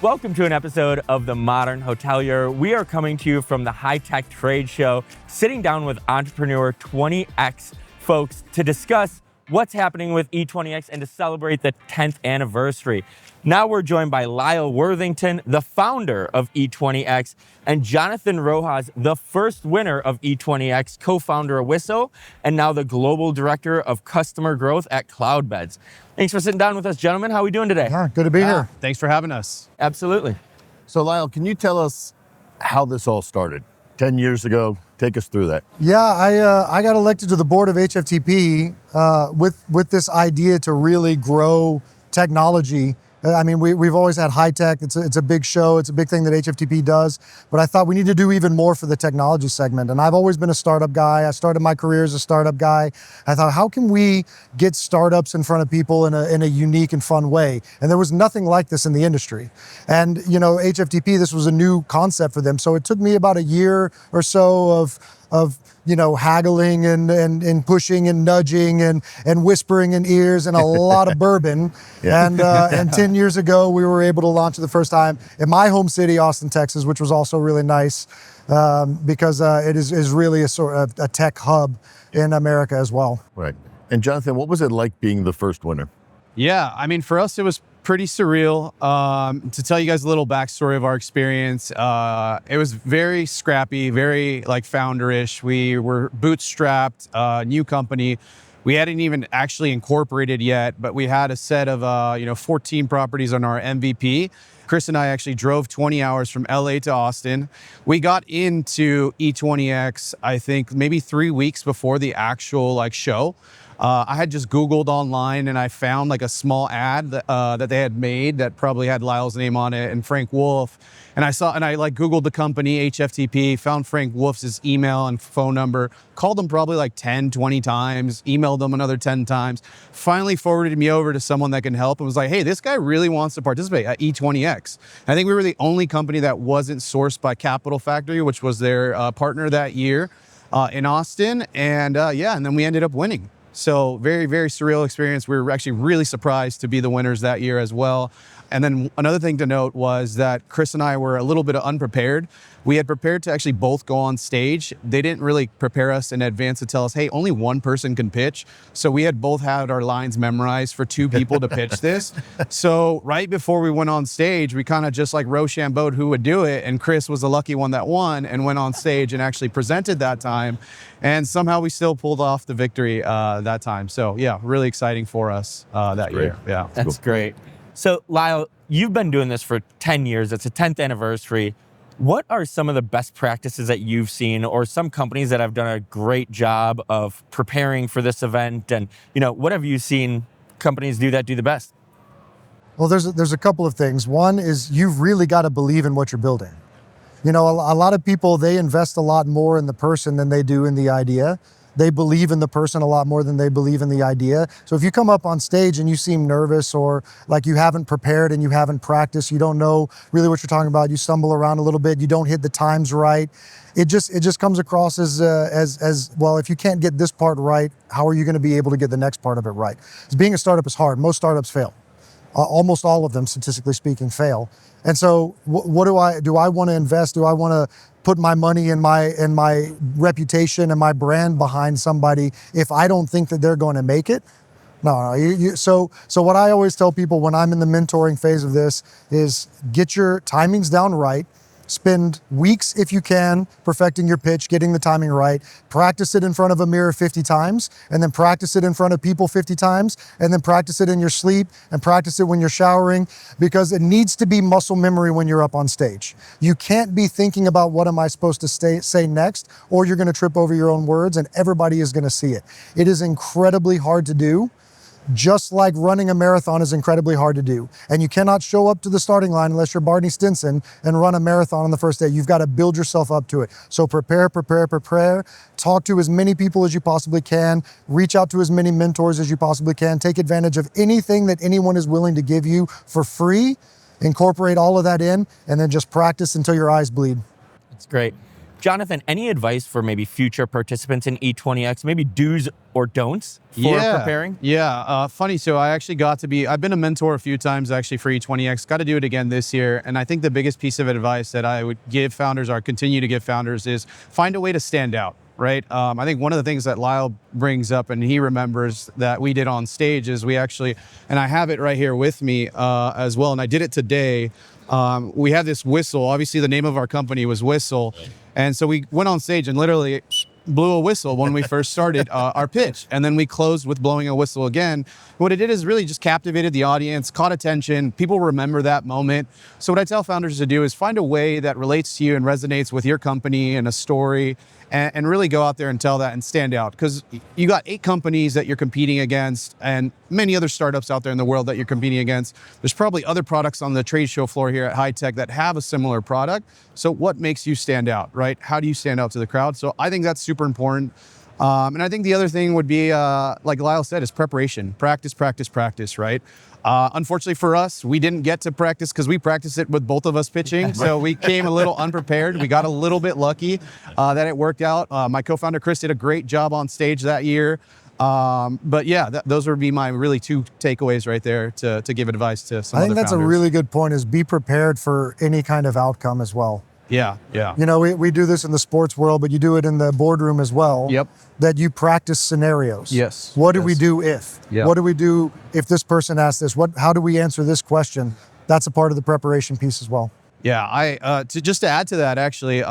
Welcome to an episode of The Modern Hotelier. We are coming to you from the HITEC Trade Show, sitting down with Entrepreneur 20X folks to discuss what's happening with E20X and to celebrate the 10th anniversary. Now we're joined by Lyle Worthington, the founder of E20X, and Jonathan Rojas, the first winner of E20X, co-founder of Wisso, and now the global director of customer growth at Cloudbeds. Thanks for sitting down with us, gentlemen. How are we doing today? Yeah, good to be here. Thanks for having us. Absolutely. So Lyle, can you tell us how this all started? 10 years ago, take us through that. Yeah, I got elected to the board of HFTP with this idea to really grow technology. I mean, we've always had HITEC. It's a big show. It's a big thing that HFTP does. But I thought we need to do even more for the technology segment. And I've always been a startup guy. I started my career as a startup guy. I thought, how can we get startups in front of people in a unique and fun way? And there was nothing like this in the industry. And, you know, HFTP, this was a new concept for them. So it took me about a year or so of you know, haggling and pushing and nudging and whispering in ears and a lot of bourbon. Yeah. And 10 years ago, we were able to launch it the first time in my home city, Austin, Texas, which was also really nice because it is really a sort of a tech hub in America as well. Right. And Jonathan, what was it like being the first winner? Yeah, I mean, for us, it was pretty surreal. To tell you guys a little backstory of our experience, it was very scrappy, very like founderish. We were bootstrapped, new company. We hadn't even actually incorporated yet, but we had a set of 14 properties on our MVP. Chris and I actually drove 20 hours from LA to Austin. We got into E20X, I think maybe 3 weeks before the actual show. I had just Googled online and I found like a small ad that they had made that probably had Lyle's name on it and Frank Wolf. And I Googled the company HFTP, found Frank Wolf's email and phone number, called them probably like 10, 20 times, emailed them another 10 times, finally forwarded me over to someone that can help and was like, hey, this guy really wants to participate at E20X. I think we were the only company that wasn't sourced by Capital Factory, which was their partner that year in Austin. And and then we ended up winning. So very, very surreal experience. We were actually really surprised to be the winners that year as well. And then another thing to note was that Chris and I were a little bit unprepared. We had prepared to actually both go on stage. They didn't really prepare us in advance to tell us, hey, only one person can pitch. So we had both had our lines memorized for two people to pitch this. So right before we went on stage, we kind of just like Rochambeau'd who would do it. And Chris was the lucky one that won and went on stage and actually presented that time. And somehow we still pulled off the victory that time. So yeah, really exciting for us that year. Yeah, that's great. So Lyle, you've been doing this for 10 years. It's a 10th anniversary. What are some of the best practices that you've seen or some companies that have done a great job of preparing for this event? And, what have you seen companies do that do the best? Well, there's a couple of things. One is you've really got to believe in what you're building. You know, a lot of people, they invest a lot more in the person than they do in the idea. They believe in the person a lot more than they believe in the idea. So if you come up on stage and you seem nervous or like you haven't prepared and you haven't practiced, you don't know really what you're talking about, you stumble around a little bit, you don't hit the times right, it just comes across as well, if you can't get this part right, how are you going to be able to get the next part of it right? Because being a startup is hard. Most startups fail. Almost all of them, statistically speaking, fail. And so what do I want to invest? Do I want to put my money and my reputation and my brand behind somebody if I don't think that they're going to make it? No. So what I always tell people when I'm in the mentoring phase of this is get your timings down right. Spend weeks, if you can, perfecting your pitch, getting the timing right. Practice it in front of a mirror 50 times, and then practice it in front of people 50 times, and then practice it in your sleep, and practice it when you're showering, because it needs to be muscle memory when you're up on stage. You can't be thinking about what am I supposed to say next, or you're gonna trip over your own words, and everybody is gonna see it. It is incredibly hard to do. Just like running a marathon is incredibly hard to do. And you cannot show up to the starting line unless you're Barney Stinson and run a marathon on the first day. You've got to build yourself up to it. So prepare. Talk to as many people as you possibly can. Reach out to as many mentors as you possibly can. Take advantage of anything that anyone is willing to give you for free. Incorporate all of that in, and then just practice until your eyes bleed. That's great. Jonathan, any advice for maybe future participants in E20X, maybe do's or don'ts for preparing? Yeah, funny. So I've been a mentor a few times actually for E20X, got to do it again this year. And I think the biggest piece of advice that I would give founders or continue to give founders is find a way to stand out, right? I think one of the things that Lyle brings up and he remembers that we did on stage is we actually, and I have it right here with me as well, and I did it today. We had this whistle. Obviously, the name of our company was Whistle. And so we went on stage and literally blew a whistle when we first started our pitch. And then we closed with blowing a whistle again. What it did is really just captivated the audience, caught attention. People remember that moment. So what I tell founders to do is find a way that relates to you and resonates with your company and a story, and really go out there and tell that and stand out. Because you got 8 companies that you're competing against and many other startups out there in the world that you're competing against. There's probably other products on the trade show floor here at HITEC that have a similar product. So what makes you stand out, right? How do you stand out to the crowd? So I think that's super important. And I think the other thing would be, like Lyle said, is preparation. Practice, practice, practice, right? Unfortunately for us, we didn't get to practice because we practiced it with both of us pitching. So we came a little unprepared. We got a little bit lucky that it worked out. My co-founder, Chris, did a great job on stage that year. But yeah, those would be my really 2 takeaways right there to give advice to some I other think that's founders. a really good point, is be prepared for any kind of outcome as well. Yeah. You know, we do this in the sports world, but you do it in the boardroom as well. Yep. That you practice scenarios. Yes. What do we do if? Yeah. What do we do if this person asks this? How do we answer this question? That's a part of the preparation piece as well. Yeah, just to add to that, actually,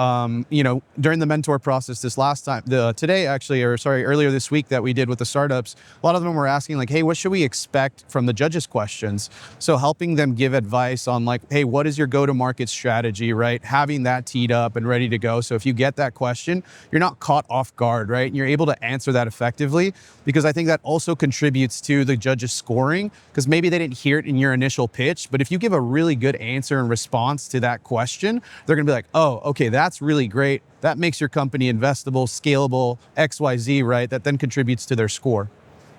you know, during the mentor process earlier this week that we did with the startups, a lot of them were asking like, hey, what should we expect from the judges' questions? So helping them give advice on like, hey, what is your go-to-market strategy, right? Having that teed up and ready to go. So if you get that question, you're not caught off guard, right? And you're able to answer that effectively, because I think that also contributes to the judges' scoring, because maybe they didn't hear it in your initial pitch, but if you give a really good answer and response to that question, they're gonna be like, oh, okay, that's really great. That makes your company investable, scalable, XYZ, right? That then contributes to their score.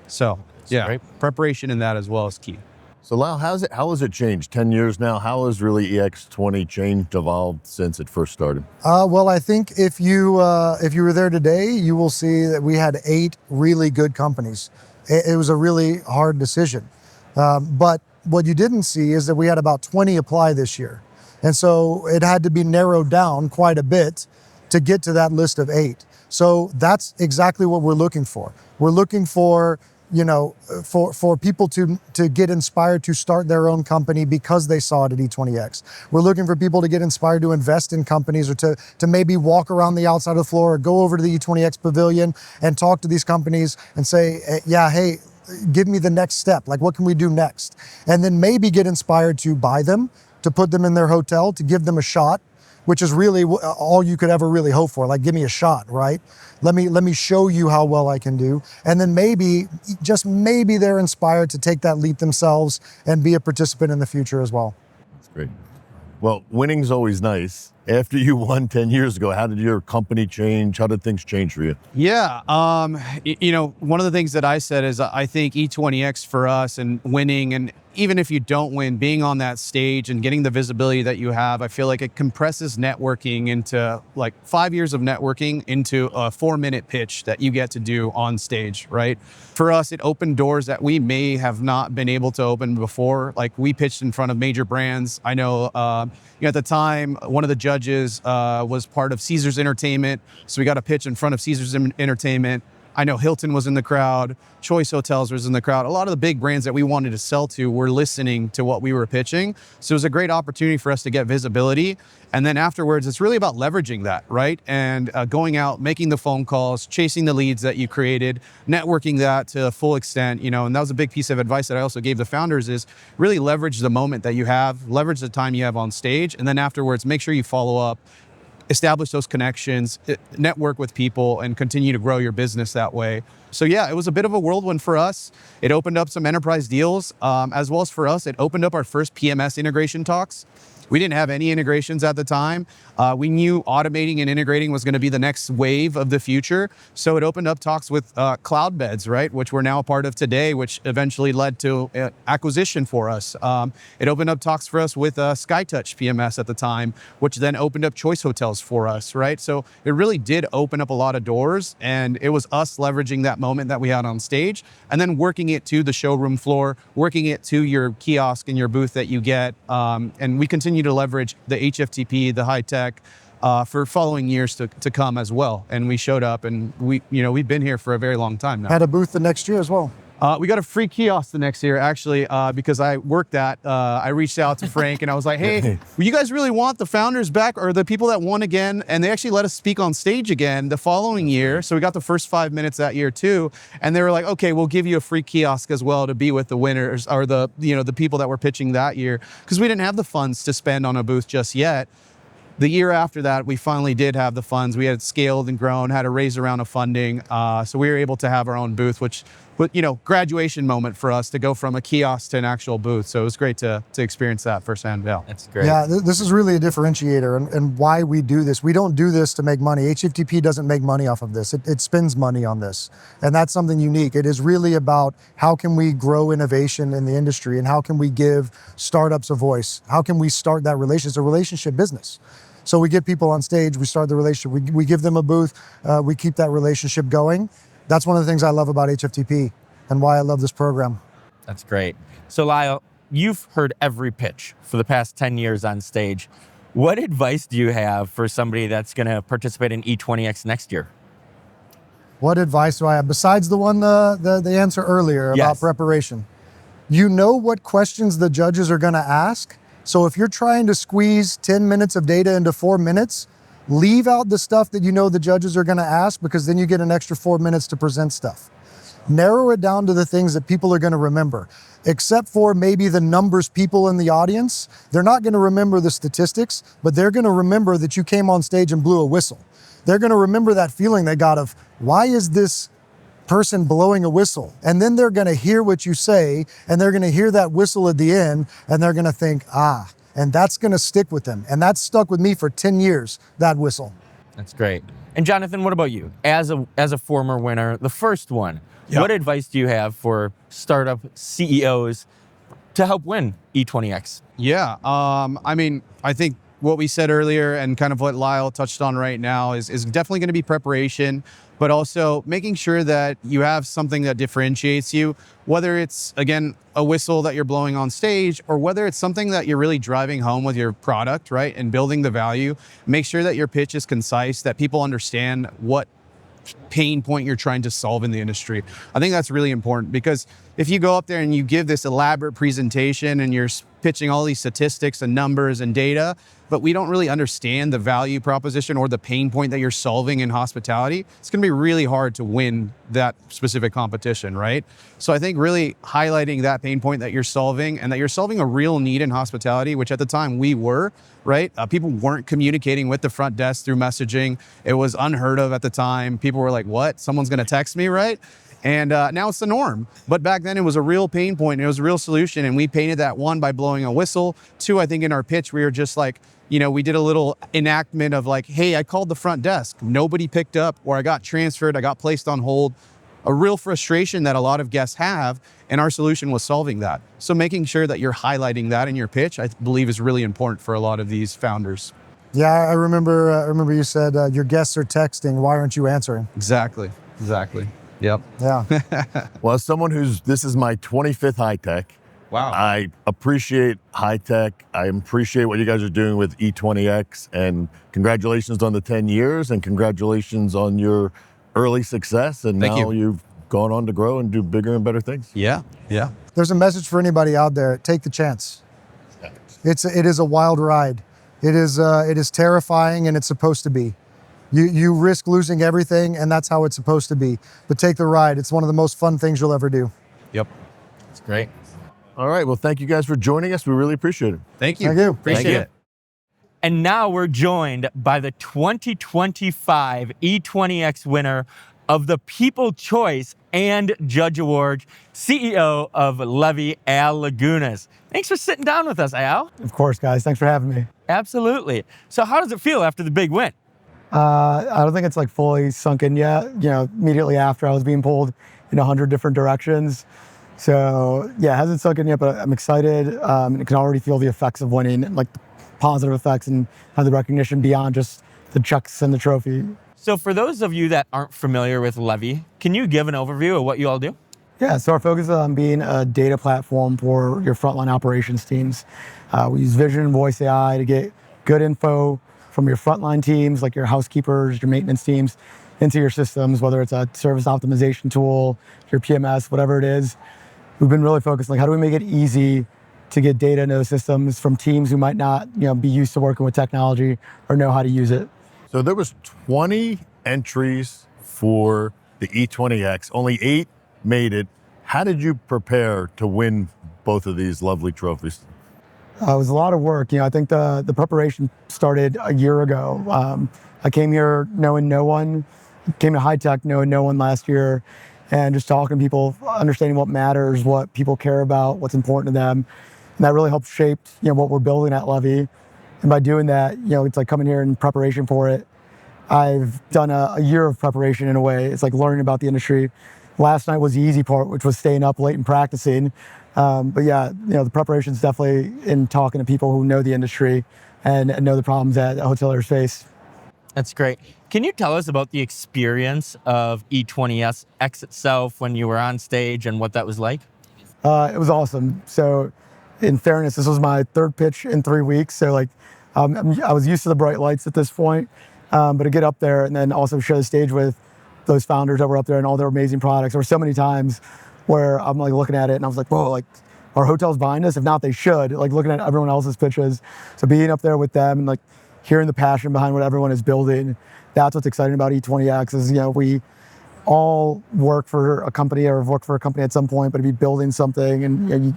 So yeah, great. preparation in that as well is key. So Lyle, how has it changed? 10 years now, how has really EX20 changed, evolved since it first started? Well, I think if you were there today, you will see that we had 8 really good companies. It was a really hard decision. But what you didn't see is that we had about 20 apply this year. And so it had to be narrowed down quite a bit to get to that list of 8. So that's exactly what we're looking for. We're looking for, you know, for people to get inspired to start their own company because they saw it at E20X. We're looking for people to get inspired to invest in companies, or to maybe walk around the outside of the floor or go over to the E20X pavilion and talk to these companies and say, yeah, hey, give me the next step. Like, what can we do next? And then maybe get inspired to buy them, to put them in their hotel, to give them a shot, which is really all you could ever really hope for. Like, give me a shot, right? Let me show you how well I can do. And then maybe, just maybe, they're inspired to take that leap themselves and be a participant in the future as well. That's great. Well, winning's always nice. After you won 10 years ago, how did your company change? How did things change for you? Yeah, you know, one of the things that I said is I think E20X for us and winning, and even if you don't win, being on that stage and getting the visibility that you have, I feel like it compresses networking into like 5 years of networking into a 4-minute pitch that you get to do on stage, right? For us, it opened doors that we may have not been able to open before. Like, we pitched in front of major brands. I know, you know, at the time, one of the judges was part of Caesars Entertainment. So we got a pitch in front of Caesars Entertainment. I know Hilton was in the crowd, Choice Hotels was in the crowd. A lot of the big brands that we wanted to sell to were listening to what we were pitching. So it was a great opportunity for us to get visibility. And then afterwards, it's really about leveraging that, right? And going out, making the phone calls, chasing the leads that you created, networking that to a full extent, you know, and that was a big piece of advice that I also gave the founders is really leverage the moment that you have, leverage the time you have on stage, and then afterwards, make sure you follow up, establish those connections, network with people, and continue to grow your business that way. So yeah, it was a bit of a whirlwind for us. It opened up some enterprise deals, as well as for us, it opened up our first PMS integration talks. We didn't have any integrations at the time. We knew automating and integrating was going to be the next wave of the future. So it opened up talks with cloud beds, right, which we're now a part of today, which eventually led to acquisition for us. It opened up talks for us with SkyTouch PMS at the time, which then opened up choice hotels for us, right? So it really did open up a lot of doors, and it was us leveraging that moment that we had on stage and then working it to the showroom floor, working it to your kiosk and your booth that you get. And we continue to leverage the HFTP, the HITEC, for following years to come as well. And we showed up, and we've been here for a very long time now. Had a booth the next year as well. We got a free kiosk the next year, actually, because I worked that. I reached out to Frank and I was like, hey, you guys really want the founders back, or the people that won again? And they actually let us speak on stage again the following year. So we got the first 5 minutes that year too. And they were like, okay, we'll give you a free kiosk as well to be with the winners, or the people that were pitching that year, because we didn't have the funds to spend on a booth just yet. The year after that, we finally did have the funds. We had scaled and grown, had a raise a round of funding. So we were able to have our own booth, which, graduation moment for us to go from a kiosk to an actual booth. So it was great to experience that firsthand. Yeah, That's great. Yeah, this is really a differentiator and why we do this. We don't do this to make money. HFTP doesn't make money off of this. It spends money on this. And that's something unique. It is really about how can we grow innovation in the industry, and how can we give startups a voice? How can we start that relationship? It's a relationship business. So we get people on stage, we start the relationship, we give them a booth, we keep that relationship going. That's one of the things I love about HFTP and why I love this program. That's great. So Lyle, you've heard every pitch for the past 10 years on stage. What advice do you have for somebody that's going to participate in E20X next year? What advice do I have? Besides the one, the answer earlier about preparation. You know what questions the judges are going to ask. So if you're trying to squeeze 10 minutes of data into 4 minutes, leave out the stuff that you know the judges are going to ask, because then you get an extra 4 minutes to present stuff. Narrow it down to the things that people are going to remember. Except for maybe the numbers people in the audience, they're not going to remember the statistics, but they're going to remember that you came on stage and blew a whistle. They're going to remember that feeling they got of, why is this person blowing a whistle? And then they're going to hear what you say, and they're going to hear that whistle at the end, and they're going to think, and that's going to stick with them. And that's stuck with me for 10 years, that whistle. That's great. And Jonathan, what about you? As a former winner, the first one, what advice do you have for startup CEOs to help win E20X? Yeah, I think what we said earlier and kind of what Lyle touched on right now is definitely going to be preparation, but also making sure that you have something that differentiates you, whether it's, again, a whistle that you're blowing on stage, or whether it's something that you're really driving home with your product, right, and building the value. Make sure that your pitch is concise, that people understand what pain point you're trying to solve in the industry. I think that's really important, because if you go up there and you give this elaborate presentation and you're pitching all these statistics and numbers and data, but we don't really understand the value proposition or the pain point that you're solving in hospitality, it's going to be really hard to win that specific competition, right? So I think really highlighting that pain point that you're solving, and that you're solving a real need in hospitality, which at the time we were, right? People weren't communicating with the front desk through messaging. It was unheard of at the time. People were like, what? Someone's going to text me, right? And now it's the norm. But back then it was a real pain point, and it was a real solution. And we painted that, one, by blowing a whistle. Two, I think in our pitch, we were just like, we did a little enactment of like, hey, I called the front desk. Nobody picked up, or I got transferred, I got placed on hold. A real frustration that a lot of guests have, and our solution was solving that. So making sure that you're highlighting that in your pitch, I believe, is really important for a lot of these founders. Yeah, I remember you said your guests are texting, why aren't you answering? Exactly. Yep. Yeah. Well, as someone this is my 25th HITEC. Wow. I appreciate HITEC. I appreciate what you guys are doing with E20X, and congratulations on the 10 years, and congratulations on your early success. And Thank now you. you've gone on to grow and do bigger and better things. Yeah. There's a message for anybody out there. Take the chance. It is a wild ride. It is terrifying, and it's supposed to be. You risk losing everything, and that's how it's supposed to be. But take the ride. It's one of the most fun things you'll ever do. Yep. That's great. All right. Well, thank you guys for joining us. We really appreciate it. Thank you. Thank you. Appreciate it. And now we're joined by the 2025 E20X winner of the People Choice and Judge Award, CEO of Levee, Al Lagunas. Thanks for sitting down with us, Al. Of course, guys. Thanks for having me. Absolutely. So how does it feel after the big win? I don't think it's like fully sunk in yet. Immediately after I was being pulled in 100 different directions. So yeah, it hasn't sunk in yet, but I'm excited. I can already feel the effects of winning, like the positive effects and have the recognition beyond just the checks and the trophy. So for those of you that aren't familiar with Levee, can you give an overview of what you all do? Yeah, so our focus is on being a data platform for your frontline operations teams. We use vision and voice AI to get good info from your frontline teams, like your housekeepers, your maintenance teams, into your systems, whether it's a service optimization tool, your PMS, whatever it is. We've been really focused on how do we make it easy to get data into those systems from teams who might not be used to working with technology or know how to use it. So there was 20 entries for the E20X, only 8 made it. How did you prepare to win both of these lovely trophies? It was a lot of work. I think the preparation started a year ago. I came here knowing no one, came to HITEC knowing no one last year, and just talking to people, understanding what matters, what people care about, what's important to them. And that really helped shape what we're building at Levee. And by doing that, it's like coming here in preparation for it. I've done a year of preparation in a way. It's like learning about the industry. Last night was the easy part, which was staying up late and practicing. But yeah, the preparation is definitely in talking to people who know the industry and know the problems that hoteliers face. That's great. Can you tell us about the experience of E20X itself when you were on stage and what that was like? It was awesome. So in fairness, this was my third pitch in 3 weeks. So I was used to the bright lights at this point, but to get up there and then also share the stage with those founders that were up there and all their amazing products. There were so many times where I'm like looking at it and I was like, whoa, like our hotel's behind us? If not, they should. Like looking at everyone else's pitches. So being up there with them and like hearing the passion behind what everyone is building, that's what's exciting about E20X is, we all work for a company or have worked for a company at some point, but to be building something and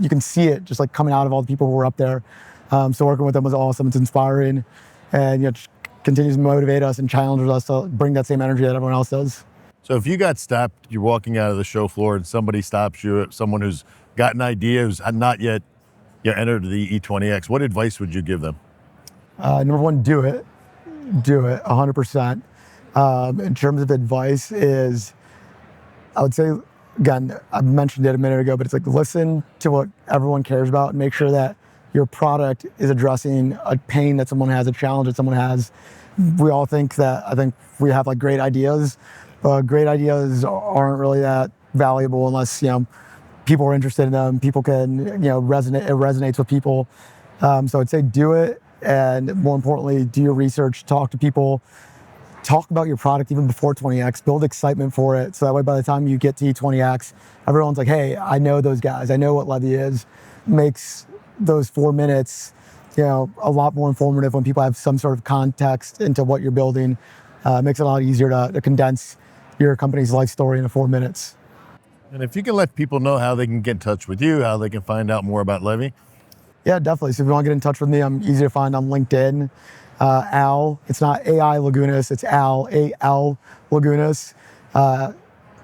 you can see it just like coming out of all the people who were up there. So working with them was awesome. It's inspiring and just continues to motivate us and challenges us to bring that same energy that everyone else does. So if you got stopped, you're walking out of the show floor and somebody stops you, someone who's got an idea, who's not yet entered the E20X, what advice would you give them? Number one, do it 100%. In terms of advice is, I would say, again, I mentioned it a minute ago, but it's like listen to what everyone cares about and make sure that your product is addressing a pain that someone has, a challenge that someone has. We all think I think we have like great ideas, but great ideas aren't really that valuable unless, people are interested in them, people can, it resonates with people. So I'd say do it. And more importantly, do your research, talk to people, talk about your product even before 20X, build excitement for it. So that way, by the time you get to E20X, everyone's like, hey, I know those guys. I know what Levee is. Makes those 4 minutes, a lot more informative when people have some sort of context into what you're building. Makes it a lot easier to condense your company's life story into 4 minutes. And if you can let people know how they can get in touch with you, how they can find out more about Levee. Yeah, definitely. So if you want to get in touch with me, I'm easy to find on LinkedIn. Al, it's not AI Lagunas, it's Al, A-L Lagunas. And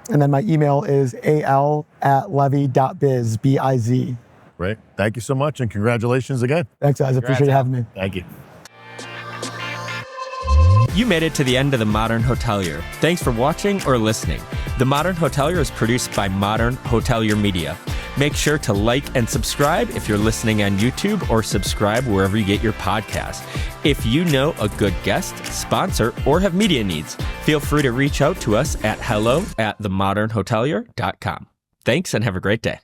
then my email is al@levee.biz, B-I-Z. Great. Thank you so much and congratulations again. Thanks, guys. Appreciate you having me. Thank you. You made it to the end of The Modern Hotelier. Thanks for watching or listening. The Modern Hotelier is produced by Modern Hotelier Media. Make sure to like and subscribe if you're listening on YouTube or subscribe wherever you get your podcasts. If you know a good guest, sponsor, or have media needs, feel free to reach out to us at hello@themodernhotelier.com. Thanks and have a great day.